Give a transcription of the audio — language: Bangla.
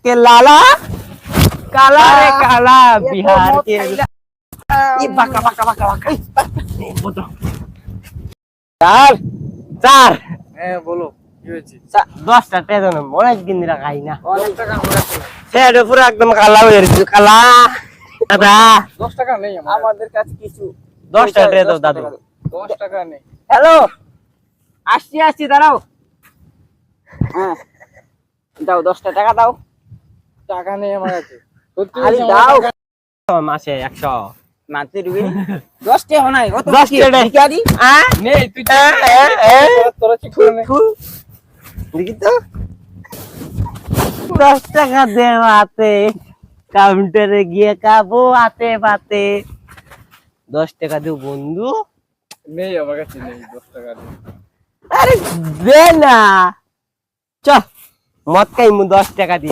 के लाला काला रे काला बिहार के ये बाका बाका बाका बाका चार चार বলো কি হয়েছে? 10টা টেজন অনেক দিন ধরে খাই না অনেক টাকা আমার কাছে। সেটা পুরো একদম কালা হয়ে গেছে কালা দাদা 10 টাকা নেই আমাদের কাছে কিছু। 10টা টেজন দাদু 10 টাকা নেই। হ্যালো আসছি আসছি দাঁড়াও হ্যাঁ দাও 10টা টাকা দাও। টাকা নেই আমার কাছে। সত্যি আরে বলছি, দাও আমার টাকা মাসে 100 মানতে দিবি 10 টাকা নাই কত 10 টাকা ভিখারি হ্যাঁ নেই। তুই তোরা ঠিক করে নে। দেখি তো 10 টাকা দেওয়াতে কাউন্টারে গিয়ে খাবো হাতে পাতে 10 টাকা দিও বন্ধু নেই আমার কাছে নেই 10 টাকা নেই। আরে দে না চ মদ খাইমু 10 টাকা দিয়া